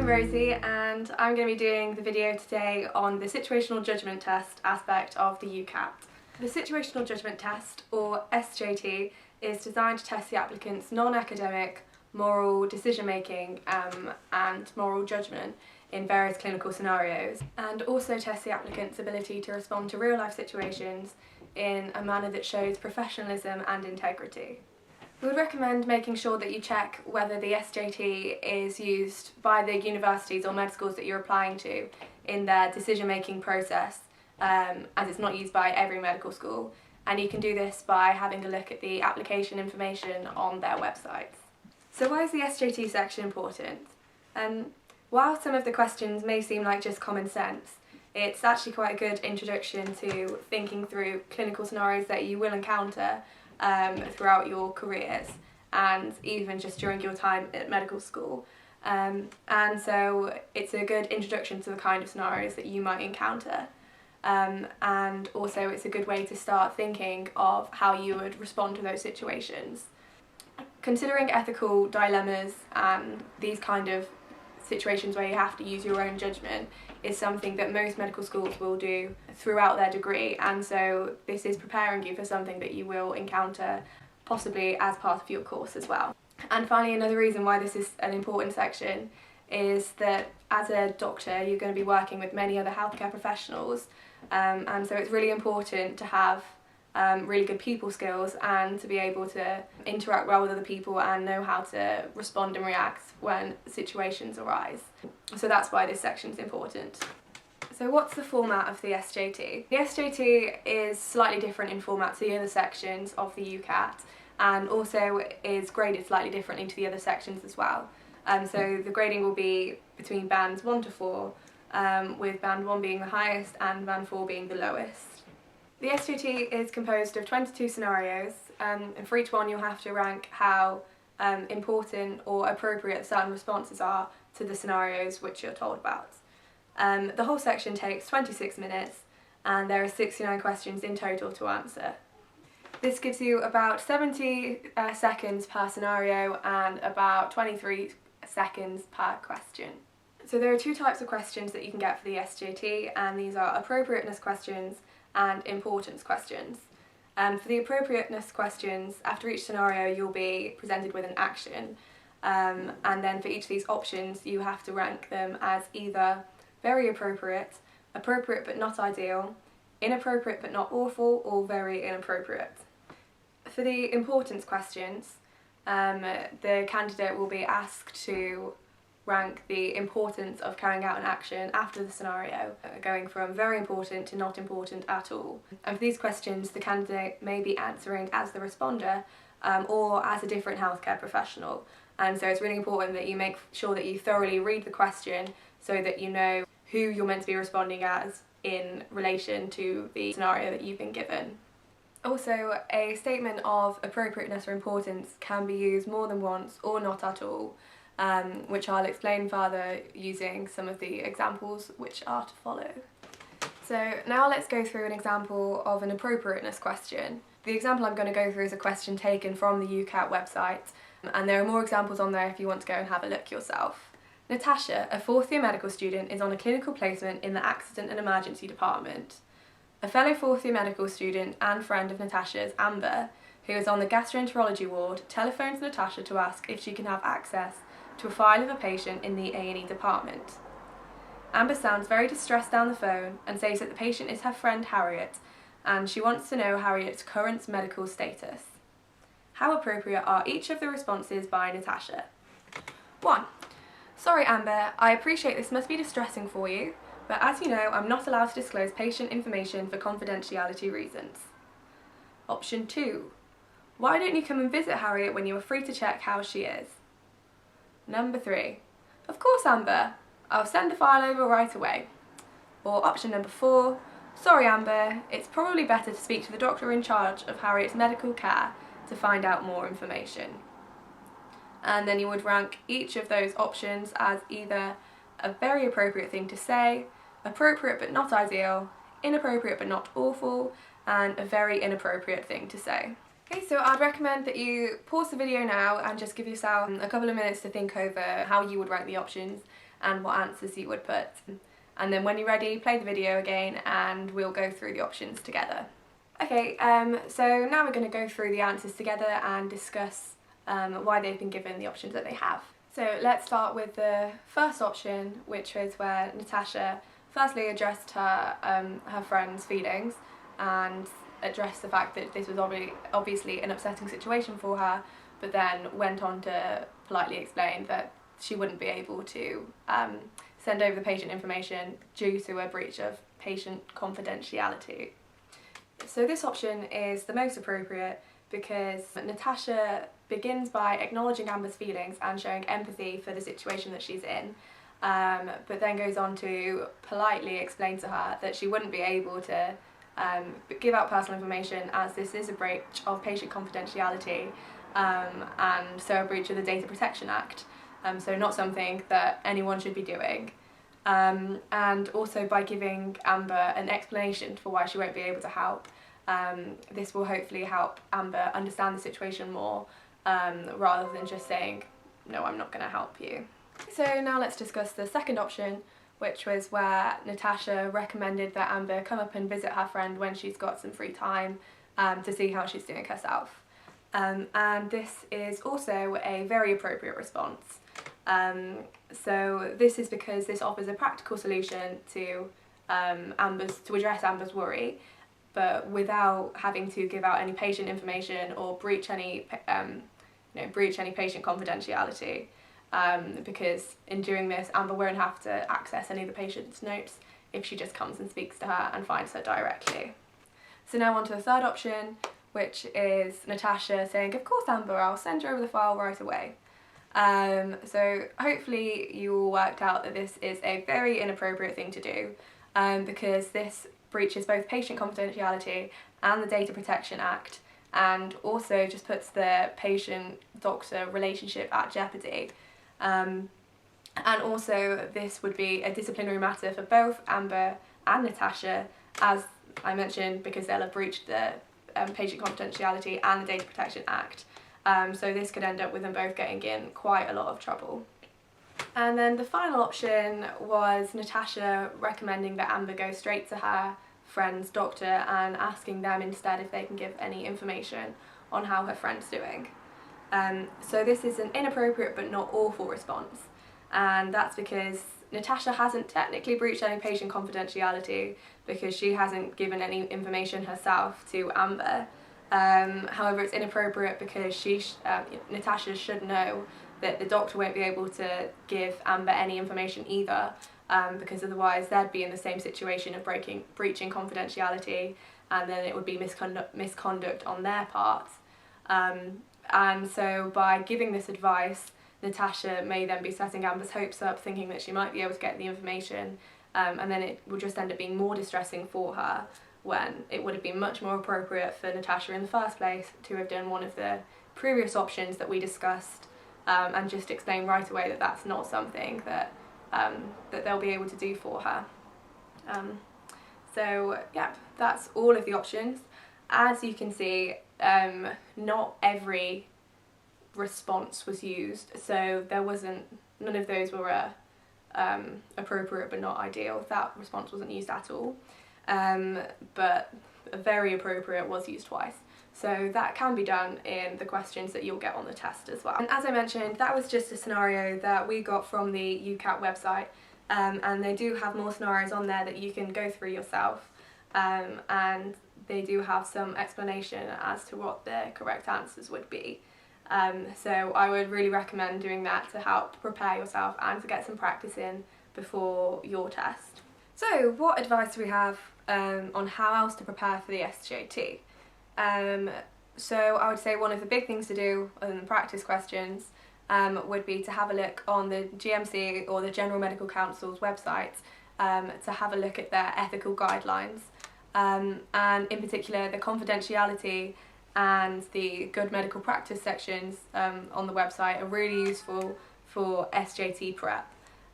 Rosie and I'm going to be doing the video today on the Situational Judgment Test aspect of the UCAT. The Situational Judgment Test, or SJT, is designed to test the applicant's non-academic, moral decision-making and moral judgment in various clinical scenarios, and also test the applicant's ability to respond to real-life situations in a manner that shows professionalism and integrity. We would recommend making sure that you check whether the SJT is used by the universities or med schools that you're applying to in their decision-making process, as it's not used by every medical school, and you can do this by having a look at the application information on their websites. So why is the SJT section important? While some of the questions may seem like just common sense, it's actually quite a good introduction to thinking through clinical scenarios that you will encounter throughout your careers and even just during your time at medical school. And so it's a good introduction to the kind of scenarios that you might encounter. And also it's a good way to start thinking of how you would respond to those situations. Considering ethical dilemmas and these kind of situations where you have to use your own judgment is something that most medical schools will do throughout their degree, and so this is preparing you for something that you will encounter possibly as part of your course as well. And finally, another reason why this is an important section is that as a doctor you're going to be working with many other healthcare professionals, and so it's really important to have really good people skills and to be able to interact well with other people and know how to respond and react when situations arise. So that's why this section is important. So what's the format of the SJT? The SJT is slightly different in format to the other sections of the UCAT, and also is graded slightly differently to the other sections as well. So the grading will be between bands 1 to 4, with band 1 being the highest and band 4 being the lowest. The SJT is composed of 22 scenarios, and for each one you'll have to rank how important or appropriate certain responses are to the scenarios which you're told about. The whole section takes 26 minutes and there are 69 questions in total to answer. This gives you about 70 seconds per scenario and about 23 seconds per question. So there are two types of questions that you can get for the SJT, and these are appropriateness questions and importance questions. For the appropriateness questions, after each scenario you'll be presented with an action, and then for each of these options you have to rank them as either very appropriate, appropriate but not ideal, inappropriate but not awful, or very inappropriate. For the importance questions, the candidate will be asked to rank the importance of carrying out an action after the scenario, going from very important to not important at all. And for these questions the candidate may be answering as the responder or as a different healthcare professional, and so it's really important that you make sure that you thoroughly read the question so that you know who you're meant to be responding as in relation to the scenario that you've been given. Also, a statement of appropriateness or importance can be used more than once or not at all, which I'll explain further using some of the examples which are to follow. So now let's go through an example of an appropriateness question. The example I'm going to go through is a question taken from the UCAT website, and there are more examples on there if you want to go and have a look yourself. Natasha, a fourth year medical student, is on a clinical placement in the accident and emergency department. A fellow fourth year medical student and friend of Natasha's, Amber, who is on the gastroenterology ward, telephones Natasha to ask if she can have access to a file of a patient in the A&E department. Amber sounds very distressed down the phone and says that the patient is her friend Harriet, and she wants to know Harriet's current medical status. How appropriate are each of the responses by Natasha? 1. Sorry Amber, I appreciate this must be distressing for you, but as you know I'm not allowed to disclose patient information for confidentiality reasons. Option 2. Why don't you come and visit Harriet when you are free to check how she is? Number 3. Of course Amber, I'll send the file over right away. Or option number 4. Sorry Amber, it's probably better to speak to the doctor in charge of Harriet's medical care to find out more information. And then you would rank each of those options as either a very appropriate thing to say, appropriate but not ideal, inappropriate but not awful, and a very inappropriate thing to say. Okay, so I'd recommend that you pause the video now and just give yourself a couple of minutes to think over how you would rank the options, and what answers you would put. And then when you're ready, play the video again and we'll go through the options together. Okay, so now we're going to go through the answers together and discuss why they've been given the options that they have. So let's start with the first option, which was where Natasha firstly addressed her friend's feelings and addressed the fact that this was obviously an upsetting situation for her, but then went on to politely explain that she wouldn't be able to send over the patient information due to a breach of patient confidentiality. So this option is the most appropriate because Natasha begins by acknowledging Amber's feelings and showing empathy for the situation that she's in, but then goes on to politely explain to her that she wouldn't be able to give out personal information as this is a breach of patient confidentiality, and so a breach of the Data Protection Act, so not something that anyone should be doing. And also by giving Amber an explanation for why she won't be able to help. This will hopefully help Amber understand the situation more, rather than just saying, no, I'm not going to help you. So now let's discuss the second option, which was where Natasha recommended that Amber come up and visit her friend when she's got some free time, to see how she's doing herself. And this is also a very appropriate response. So this is because this offers a practical solution to address Amber's worry, but without having to give out any patient information or breach any patient confidentiality. Because in doing this, Amber won't have to access any of the patient's notes if she just comes and speaks to her and finds her directly. So now on to the third option, which is Natasha saying, of course Amber, I'll send you over the file right away. So hopefully you all worked out that this is a very inappropriate thing to do, because this breaches both patient confidentiality and the Data Protection Act, and also just puts the patient-doctor relationship at jeopardy. And also this would be a disciplinary matter for both Amber and Natasha, as I mentioned, because they'll have breached the patient confidentiality and the Data Protection Act. So this could end up with them both getting in quite a lot of trouble. And then the final option was Natasha recommending that Amber go straight to her friend's doctor and asking them instead if they can give any information on how her friend's doing. So this is an inappropriate but not awful response, and that's because Natasha hasn't technically breached any patient confidentiality because she hasn't given any information herself to Amber. However, it's inappropriate because Natasha should know that the doctor won't be able to give Amber any information either, because otherwise they'd be in the same situation of breaching confidentiality, and then it would be misconduct on their part. And so by giving this advice, Natasha may then be setting Amber's hopes up, thinking that she might be able to get the information, and then it will just end up being more distressing for her, when it would have been much more appropriate for Natasha in the first place to have done one of the previous options that we discussed, and just explain right away that that's not something that they'll be able to do for her. So yeah, that's all of the options. As you can see, not every response was used, so none of those were appropriate but not ideal. That response wasn't used at all, but very appropriate was used twice. So that can be done in the questions that you'll get on the test as well. And as I mentioned, that was just a scenario that we got from the UCAT website, and they do have more scenarios on there that you can go through yourself, and they do have some explanation as to what the correct answers would be. So I would really recommend doing that to help prepare yourself and to get some practice in before your test. So what advice do we have on how else to prepare for the SJT? So I would say one of the big things to do, other than practice questions, would be to have a look on the GMC or the General Medical Council's website, to have a look at their ethical guidelines, and in particular the confidentiality and the good medical practice sections on the website are really useful for SJT prep.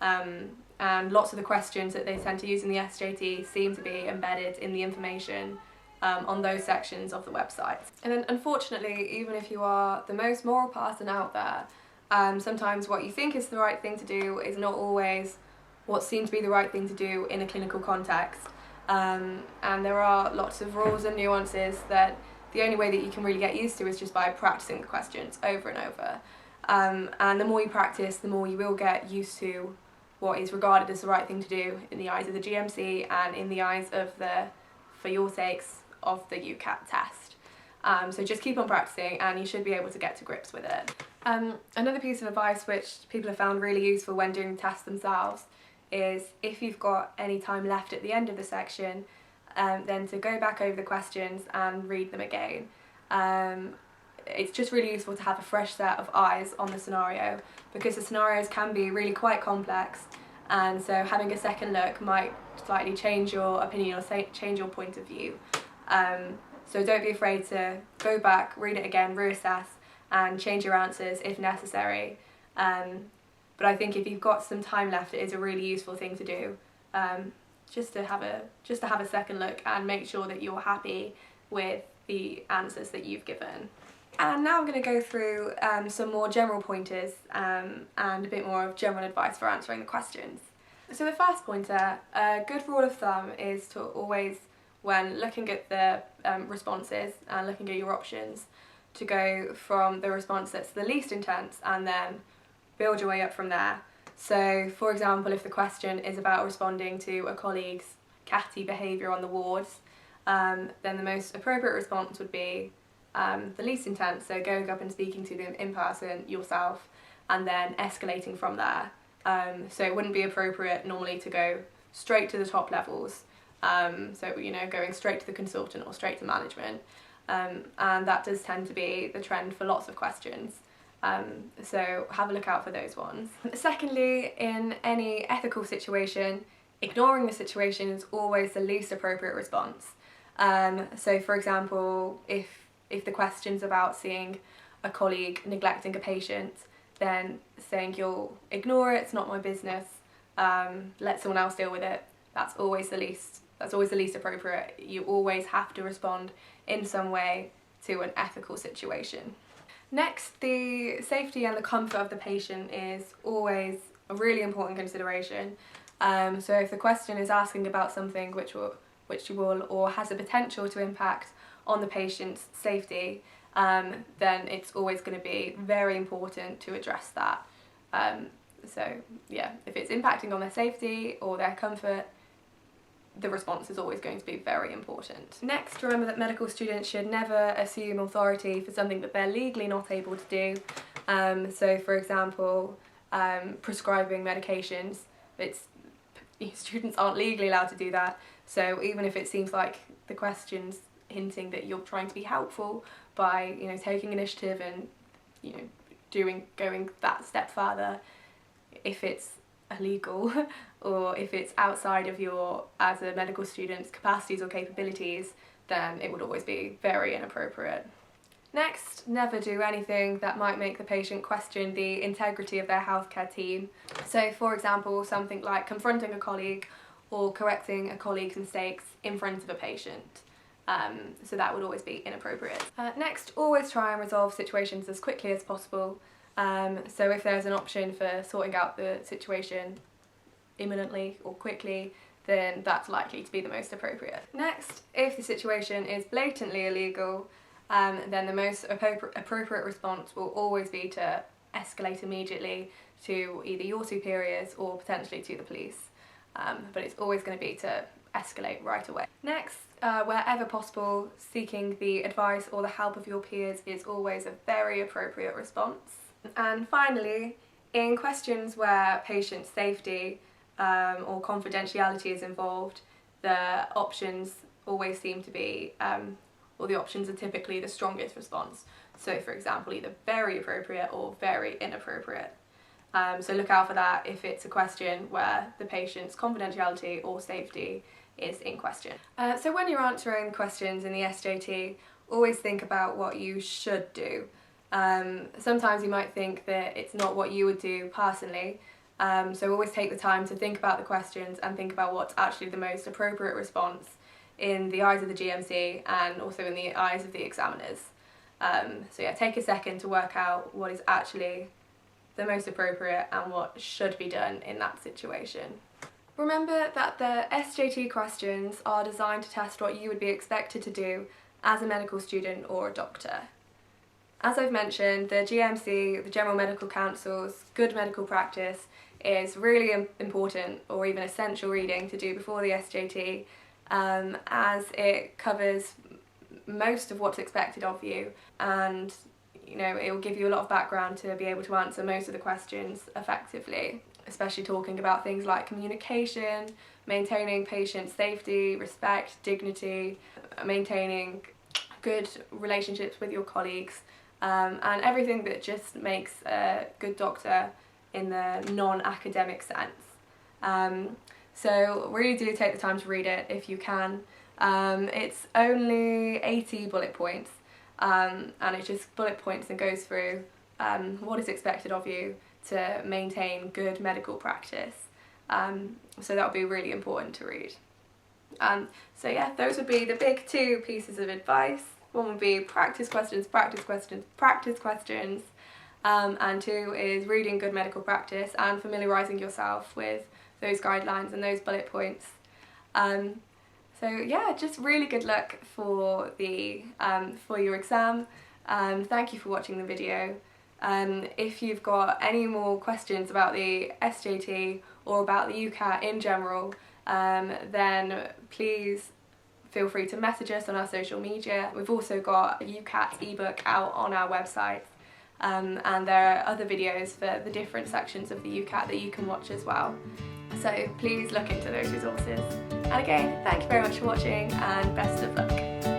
And lots of the questions that they tend to use in the SJT seem to be embedded in the information on those sections of the website. And then unfortunately, even if you are the most moral person out there, Sometimes what you think is the right thing to do is not always what seems to be the right thing to do in a clinical context. And there are lots of rules and nuances that the only way that you can really get used to is just by practicing the questions over and over. And the more you practice, the more you will get used to what is regarded as the right thing to do in the eyes of the GMC and in the eyes of the, for your sakes, of the UCAT test. So just keep on practicing and you should be able to get to grips with it. Another piece of advice which people have found really useful when doing the tests themselves is if you've got any time left at the end of the section, then to go back over the questions and read them again. It's just really useful to have a fresh set of eyes on the scenario because the scenarios can be really quite complex, and so having a second look might slightly change your opinion or change your point of view. So don't be afraid to go back, read it again, reassess and change your answers if necessary. But I think if you've got some time left, it is a really useful thing to do, just to have a second look and make sure that you're happy with the answers that you've given. And now I'm going to go through some more general pointers and a bit more of general advice for answering the questions. So the first pointer, a good rule of thumb is to always, when looking at the responses and looking at your options, to go from the response that's the least intense and then build your way up from there. So for example, if the question is about responding to a colleague's catty behaviour on the wards, then the most appropriate response would be the least intense, so going up and speaking to them in person yourself and then escalating from there. So it wouldn't be appropriate normally to go straight to the top levels, so going straight to the consultant or straight to management, and that does tend to be the trend for lots of questions. So have a look out for those ones. Secondly, in any ethical situation, ignoring the situation is always the least appropriate response. So for example, if the question's about seeing a colleague neglecting a patient, then saying you'll ignore it, it's not my business, let someone else deal with it, that's always the least appropriate. You always have to respond in some way to an ethical situation. Next, the safety and the comfort of the patient is always a really important consideration. So if the question is asking about something which will or has the potential to impact on the patient's safety, then it's always going to be very important to address that. So yeah, if it's impacting on their safety or their comfort, the response is always going to be very important. Next, remember that medical students should never assume authority for something that they're legally not able to do. So for example, prescribing medications, students aren't legally allowed to do that. So even if it seems like the question's hinting that you're trying to be helpful by taking initiative and going that step further, if it's illegal or if it's outside of your, as a medical student's, capacities or capabilities, then it would always be very inappropriate. Next, never do anything that might make the patient question the integrity of their healthcare team. So for example, something like confronting a colleague or correcting a colleague's mistakes in front of a patient. So that would always be inappropriate. Next, always try and resolve situations as quickly as possible. So if there's an option for sorting out the situation imminently or quickly, then that's likely to be the most appropriate. Next, if the situation is blatantly illegal, then the most appropriate response will always be to escalate immediately to either your superiors or potentially to the police. But it's always going to be to escalate right away. Next, wherever possible, seeking the advice or the help of your peers is always a very appropriate response. And finally, in questions where patient safety or confidentiality is involved, the options always seem to be, or the options are typically the strongest response. So for example, either very appropriate or very inappropriate. So look out for that if it's a question where the patient's confidentiality or safety is in question. So when you're answering questions in the SJT, always think about what you should do. Sometimes you might think that it's not what you would do personally, so always take the time to think about the questions and think about what's actually the most appropriate response in the eyes of the GMC and also in the eyes of the examiners. So yeah, take a second to work out what is actually the most appropriate and what should be done in that situation. Remember that the SJT questions are designed to test what you would be expected to do as a medical student or a doctor. As I've mentioned, the GMC, the General Medical Council's Good Medical Practice is really important or even essential reading to do before the SJT, as it covers most of what's expected of you, and it will give you a lot of background to be able to answer most of the questions effectively, especially talking about things like communication, maintaining patient safety, respect, dignity, maintaining good relationships with your colleagues, and everything that just makes a good doctor in the non-academic sense. So really do take the time to read it if you can. It's only 80 bullet points, and it's just bullet points and goes through what is expected of you to maintain good medical practice. So that would be really important to read. So yeah, those would be the big two pieces of advice. One would be practice questions, practice questions, practice questions, and two is reading good medical practice and familiarising yourself with those guidelines and those bullet points. So yeah, just really good luck for your exam. Thank you for watching the video. If you've got any more questions about the SJT or about the UCAT in general, then please feel free to message us on our social media. We've also got a UCAT ebook out on our website, and there are other videos for the different sections of the UCAT that you can watch as well. So please look into those resources. And again, thank you very much for watching and best of luck.